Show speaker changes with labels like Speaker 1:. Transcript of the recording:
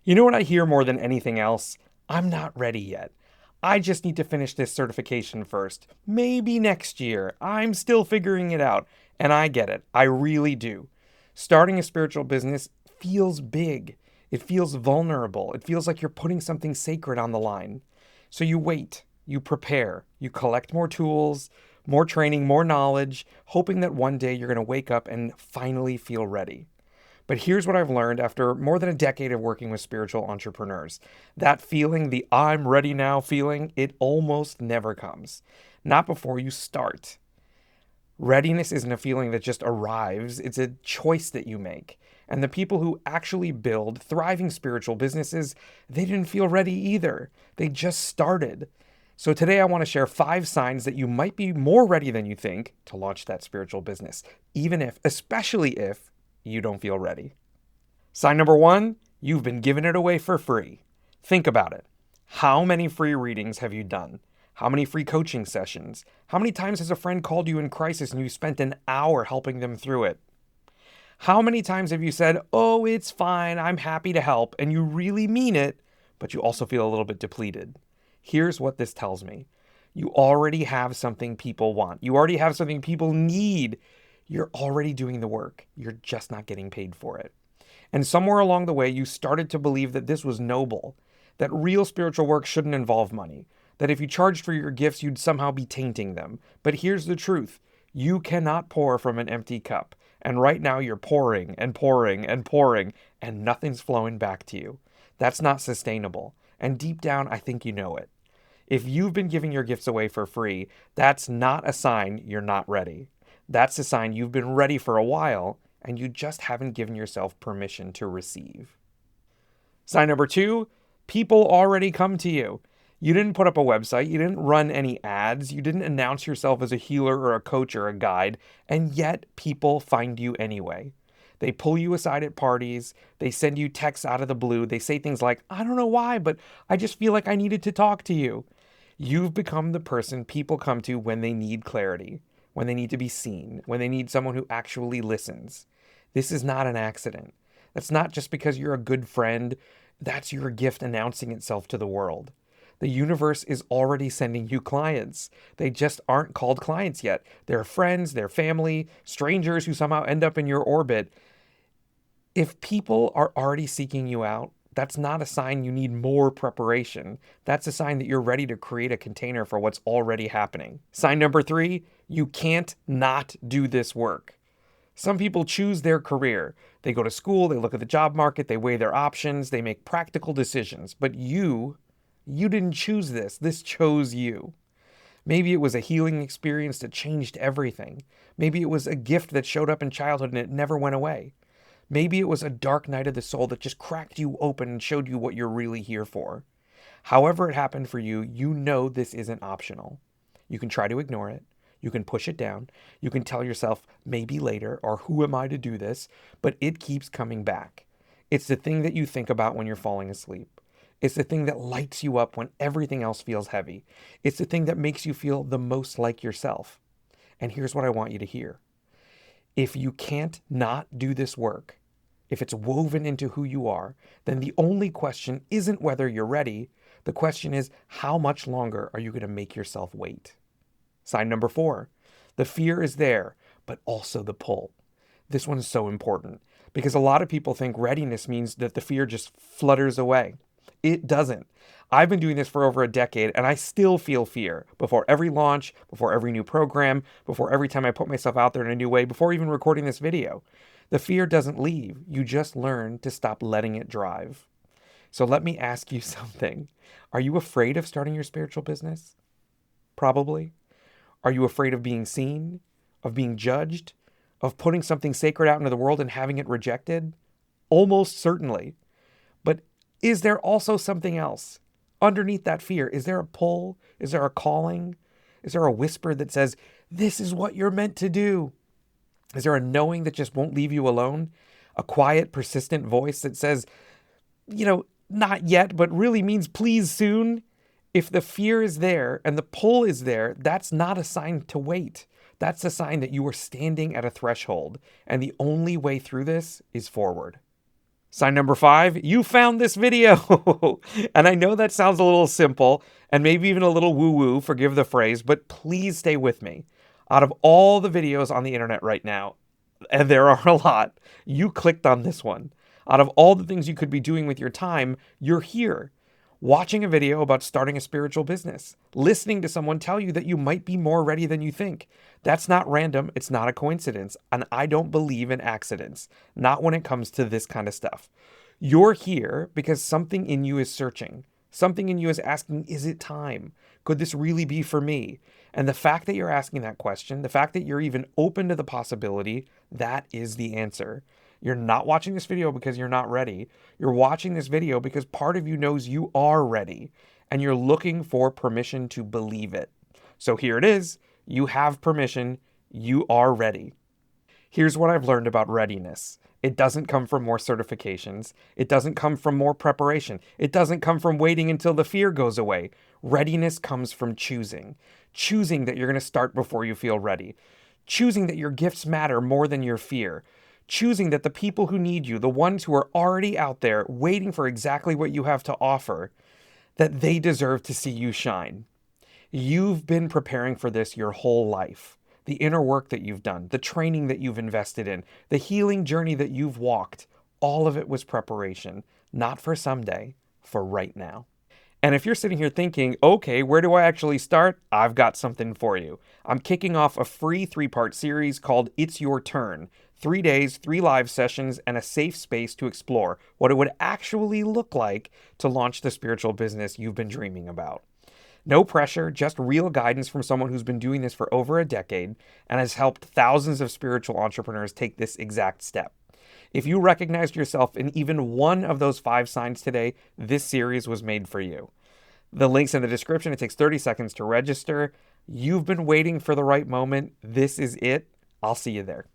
Speaker 1: You know what I hear more than anything else? I'm not ready yet. I just need to finish this certification first. Maybe next year. I'm still figuring it out. And I get it. I really do. Starting a spiritual business feels big. It feels vulnerable. It feels like you're putting something sacred on the line. So you wait, you prepare, you collect more tools, more training, more knowledge, hoping that one day you're going to wake up and finally feel ready. But here's what I've learned after more than a decade of working with spiritual entrepreneurs. That feeling, the I'm ready now feeling, it almost never comes. Not before you start. Readiness isn't a feeling that just arrives, it's a choice that you make. And the people who actually build thriving spiritual businesses, they didn't feel ready either. They just started. So today I want to share 5 signs that you might be more ready than you think to launch that spiritual business, even if, especially if, you don't feel ready. Sign number 1, you've been giving it away for free. Think about it. How many free readings have you done? How many free coaching sessions? How many times has a friend called you in crisis and you spent an hour helping them through it? How many times have you said, "Oh, it's fine, I'm happy to help," and you really mean it, but you also feel a little bit depleted? Here's what this tells me. You already have something people want. You already have something people need. You're already doing the work. You're just not getting paid for it. And somewhere along the way, you started to believe that this was noble, that real spiritual work shouldn't involve money, that if you charged for your gifts, you'd somehow be tainting them. But here's the truth. You cannot pour from an empty cup. And right now you're pouring and pouring and pouring, and nothing's flowing back to you. That's not sustainable. And deep down, I think you know it. If you've been giving your gifts away for free, that's not a sign you're not ready. That's a sign you've been ready for a while and you just haven't given yourself permission to receive. Sign number 2, people already come to you. You didn't put up a website, you didn't run any ads, you didn't announce yourself as a healer or a coach or a guide, and yet people find you anyway. They pull you aside at parties, they send you texts out of the blue, they say things like, "I don't know why, but I just feel like I needed to talk to you." You've become the person people come to when they need clarity, when they need to be seen, when they need someone who actually listens. This is not an accident. That's not just because you're a good friend. That's your gift announcing itself to the world. The universe is already sending you clients. They just aren't called clients yet. They're friends, they're family, strangers who somehow end up in your orbit. If people are already seeking you out, that's not a sign you need more preparation. That's a sign that you're ready to create a container for what's already happening. Sign number 3, you can't not do this work. Some people choose their career. They go to school, they look at the job market, they weigh their options, they make practical decisions. But you didn't choose this. This chose you. Maybe it was a healing experience that changed everything. Maybe it was a gift that showed up in childhood and it never went away. Maybe it was a dark night of the soul that just cracked you open and showed you what you're really here for. However it happened for you, you know this isn't optional. You can try to ignore it. You can push it down. You can tell yourself, maybe later, or who am I to do this? But it keeps coming back. It's the thing that you think about when you're falling asleep. It's the thing that lights you up when everything else feels heavy. It's the thing that makes you feel the most like yourself. And here's what I want you to hear. If you can't not do this work, if it's woven into who you are, then the only question isn't whether you're ready. The question is, how much longer are you going to make yourself wait? Sign number 4, the fear is there, but also the pull. This one is so important because a lot of people think readiness means that the fear just flutters away. It doesn't. I've been doing this for over a decade and I still feel fear before every launch, before every new program, before every time I put myself out there in a new way, before even recording this video. The fear doesn't leave. You just learn to stop letting it drive. So let me ask you something. Are you afraid of starting your spiritual business? Probably. Are you afraid of being seen, of being judged, of putting something sacred out into the world and having it rejected? Almost certainly. But is there also something else? Underneath that fear, is there a pull? Is there a calling? Is there a whisper that says, this is what you're meant to do? Is there a knowing that just won't leave you alone? A quiet, persistent voice that says, not yet, but really means please soon? If the fear is there and the pull is there, that's not a sign to wait. That's a sign that you are standing at a threshold, and the only way through this is forward. Sign number 5, you found this video. And I know that sounds a little simple and maybe even a little woo-woo, forgive the phrase, but please stay with me. Out of all the videos on the internet right now, and there are a lot, you clicked on this one. Out of all the things you could be doing with your time, you're here. Watching a video about starting a spiritual business, listening to someone tell you that you might be more ready than you think. That's not random, it's not a coincidence, and I don't believe in accidents, not when it comes to this kind of stuff. You're here because something in you is searching. Something in you is asking, is it time? Could this really be for me? And the fact that you're asking that question, the fact that you're even open to the possibility, that is the answer. You're not watching this video because you're not ready. You're watching this video because part of you knows you are ready and you're looking for permission to believe it. So here it is. You have permission. You are ready. Here's what I've learned about readiness. It doesn't come from more certifications. It doesn't come from more preparation. It doesn't come from waiting until the fear goes away. Readiness comes from choosing. Choosing that you're going to start before you feel ready. Choosing that your gifts matter more than your fear. Choosing that the people who need you, the ones who are already out there waiting for exactly what you have to offer, that they deserve to see you shine. You've been preparing for this your whole life. The inner work that you've done, the training that you've invested in, the healing journey that you've walked, all of it was preparation, not for someday, for right now. And if you're sitting here thinking, okay, where do I actually start? I've got something for you. I'm kicking off a free 3-part series called It's Your Turn. 3 days, 3 live sessions, and a safe space to explore what it would actually look like to launch the spiritual business you've been dreaming about. No pressure, just real guidance from someone who's been doing this for over a decade and has helped thousands of spiritual entrepreneurs take this exact step. If you recognized yourself in even one of those 5 signs today, this series was made for you. The link's in the description. It takes 30 seconds to register. You've been waiting for the right moment. This is it. I'll see you there.